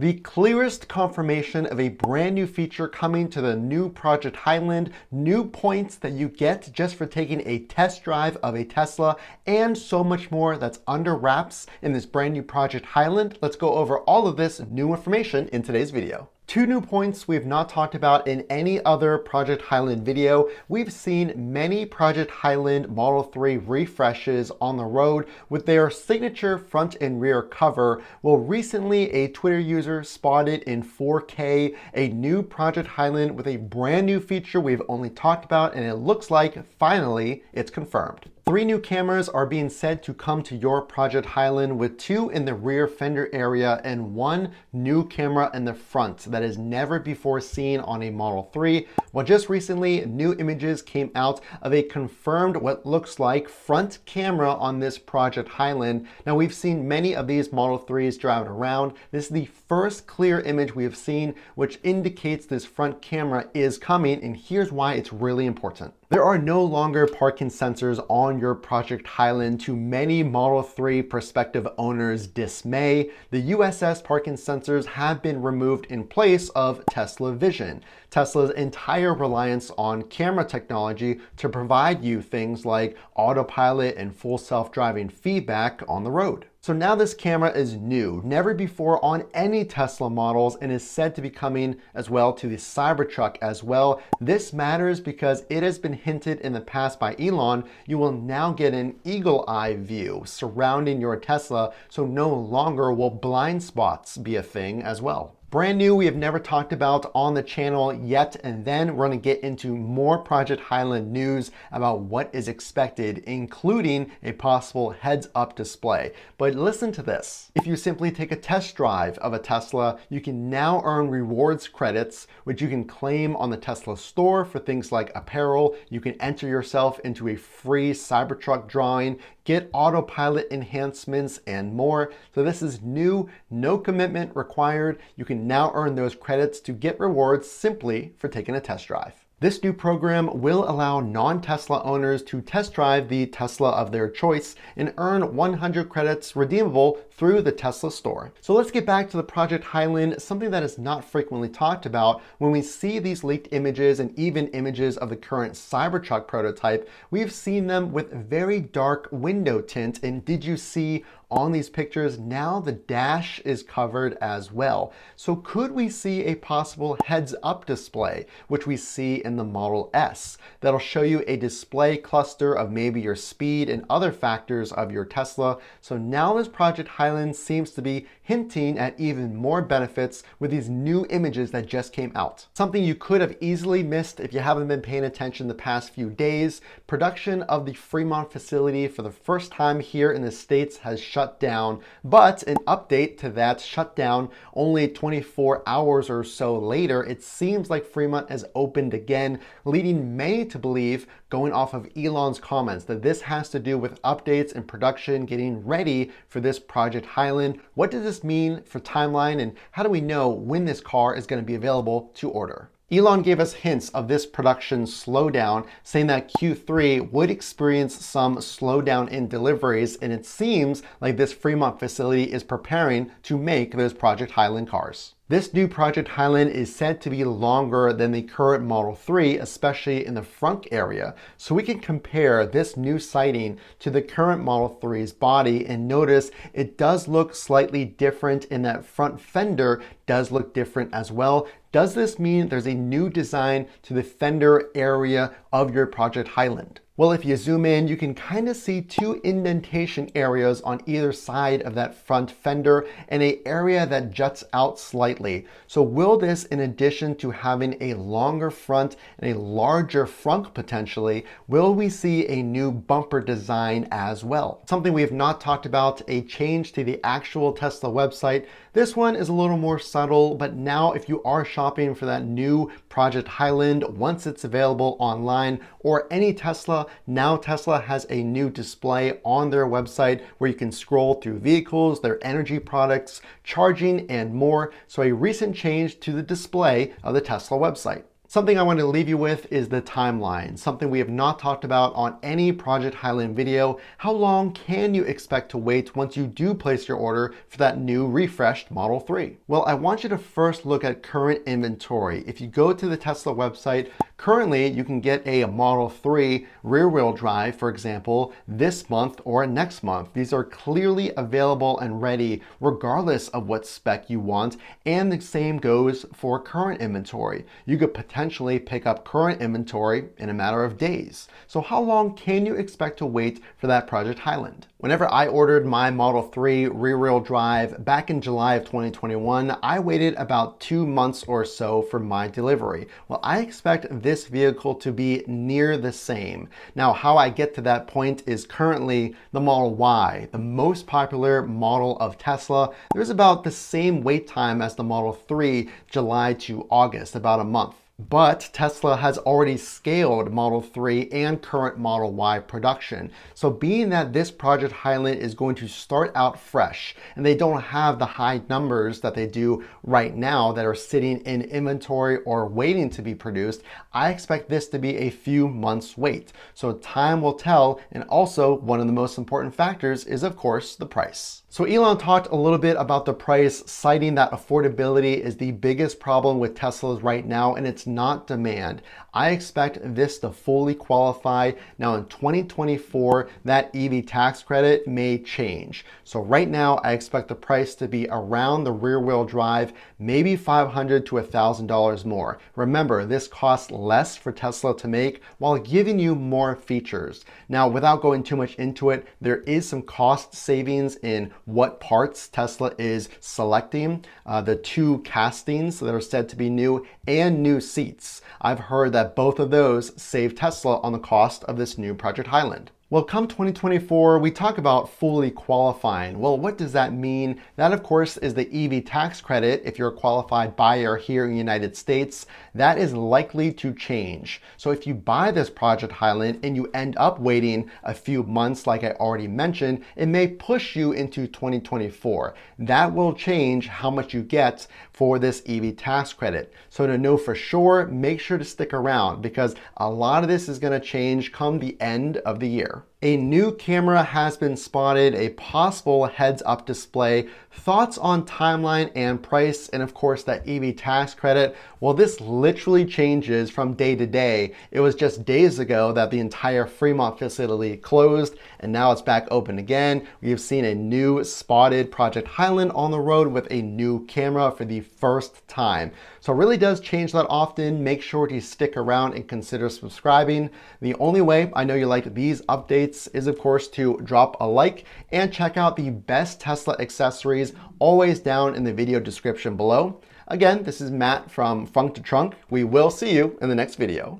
The clearest confirmation of a brand new feature coming to the new Project Highland, new points that you get just for taking a test drive of a Tesla, and so much more that's under wraps in this brand new Project Highland. Let's go over all of this new information in today's video. Two new points we've not talked about in any other Project Highland video. We've seen many Project Highland Model 3 refreshes on the road with their signature front and rear cover. Well, recently a Twitter user spotted in 4K a new Project Highland with a brand new feature we've only talked about, and it looks like finally it's confirmed. 3 new cameras are being said to come to your Project Highland, with 2 in the rear fender area and 1 new camera in the front that is never before seen on a Model 3. Well, just recently, new images came out of a confirmed what looks like front camera on this Project Highland. Now, we've seen many of these Model 3s driving around. This is the first clear image we have seen, which indicates this front camera is coming, and here's why it's really important. There are no longer parking sensors on your Project Highland, to many Model 3 prospective owners' dismay. The USS parking sensors have been removed in place of Tesla Vision, Tesla's entire reliance on camera technology to provide you things like autopilot and full self-driving feedback on the road. So now this camera is new, never before on any Tesla models, and is said to be coming as well to the Cybertruck as well. This matters because it has been hinted in the past by Elon, you will now get an eagle eye view surrounding your Tesla, so no longer will blind spots be a thing as well. Brand new, we have never talked about on the channel yet, and then we're going to get into more Project Highland news about what is expected, including a possible heads-up display. But listen to this. If you simply take a test drive of a Tesla, you can now earn rewards credits, which you can claim on the Tesla store for things like apparel. You can enter yourself into a free Cybertruck drawing, get autopilot enhancements, and more. So this is new, no commitment required. You can now earn those credits to get rewards simply for taking a test drive. This new program will allow non-Tesla owners to test drive the Tesla of their choice and earn 100 credits redeemable through the Tesla store. So let's get back to the Project Highland, something that is not frequently talked about. When we see these leaked images and even images of the current Cybertruck prototype, we've seen them with very dark window tint. And did you see on these pictures, now the dash is covered as well. So could we see a possible heads-up display, which we see in the Model S, that'll show you a display cluster of maybe your speed and other factors of your Tesla? So now this Project Highland seems to be hinting at even more benefits with these new images that just came out. Something you could have easily missed if you haven't been paying attention the past few days, production of the Fremont facility for the first time here in the States has shut down, but an update to that shutdown only 24 hours or so later, it seems like Fremont has opened again, leading many to believe, going off of Elon's comments, that this has to do with updates and production getting ready for this Project Highland. What does this mean for timeline, and how do we know when this car is going to be available to order? Elon gave us hints of this production slowdown, saying that Q3 would experience some slowdown in deliveries, and it seems like this Fremont facility is preparing to make those Project Highland cars. This new Project Highland is said to be longer than the current Model 3, especially in the front area. So we can compare this new sighting to the current Model 3's body, and notice it does look slightly different in that front fender does look different as well. Does this mean there's a new design to the fender area of your Project Highland? Well, if you zoom in, you can kind of see 2 indentation areas on either side of that front fender and an area that juts out slightly. So will this, in addition to having a longer front and a larger front potentially, will we see a new bumper design as well? Something we have not talked about, a change to the actual Tesla website. This one is a little more subtle, but now if you are shopping for that new Project Highland, once it's available online or any Tesla, now Tesla has a new display on their website where you can scroll through vehicles, their energy products, charging, and more. So a recent change to the display of the Tesla website. Something I want to leave you with is the timeline, something we have not talked about on any Project Highland video. How long can you expect to wait once you do place your order for that new refreshed Model 3? Well, I want you to first look at current inventory. If you go to the Tesla website, currently you can get a Model 3 rear-wheel drive, for example, this month or next month. These are clearly available and ready regardless of what spec you want, and the same goes for current inventory. You could potentially pick up current inventory in a matter of days. So how long can you expect to wait for that Project Highland? Whenever I ordered my Model 3 rear-wheel drive back in July of 2021, I waited about 2 months or so for my delivery. Well, I expect this vehicle to be near the same. Now, how I get to that point is currently the Model Y, the most popular model of Tesla. There's about the same wait time as the Model 3, July to August, about a month. But Tesla has already scaled Model 3 and current Model Y production. So being that this Project Highland is going to start out fresh and they don't have the high numbers that they do right now that are sitting in inventory or waiting to be produced, I expect this to be a few months wait. So time will tell, and also one of the most important factors is of course the price. So Elon talked a little bit about the price, citing that affordability is the biggest problem with Teslas right now, and it's not demand. I expect this to fully qualify. Now in 2024, that EV tax credit may change. So right now, I expect the price to be around the rear-wheel drive, maybe $500 to $1,000 more. Remember, this costs less for Tesla to make while giving you more features. Now, without going too much into it, there is some cost savings in what parts Tesla is selecting. The 2 castings that are said to be new and new seats. I've heard that both of those save Tesla on the cost of this new Project Highland. Well, come 2024, we talk about fully qualifying. Well, what does that mean? That, of course, is the EV tax credit. If you're a qualified buyer here in the United States, that is likely to change. So if you buy this Project Highland and you end up waiting a few months, like I already mentioned, it may push you into 2024. That will change how much you get for this EV tax credit. So to know for sure, make sure to stick around because a lot of this is going to change come the end of the year. A new camera has been spotted, a possible heads-up display, thoughts on timeline and price, and of course that EV tax credit. Well, this literally changes from day to day. It was just days ago that the entire Fremont facility closed, and now it's back open again. We've seen a new spotted Project Highland on the road with a new camera for the first time. So it really does change that often. Make sure to stick around and consider subscribing. The only way I know you like these updates is of course to drop a like and check out the best Tesla accessories always down in the video description below. Again, this is Matt from Funk to Trunk. We will see you in the next video.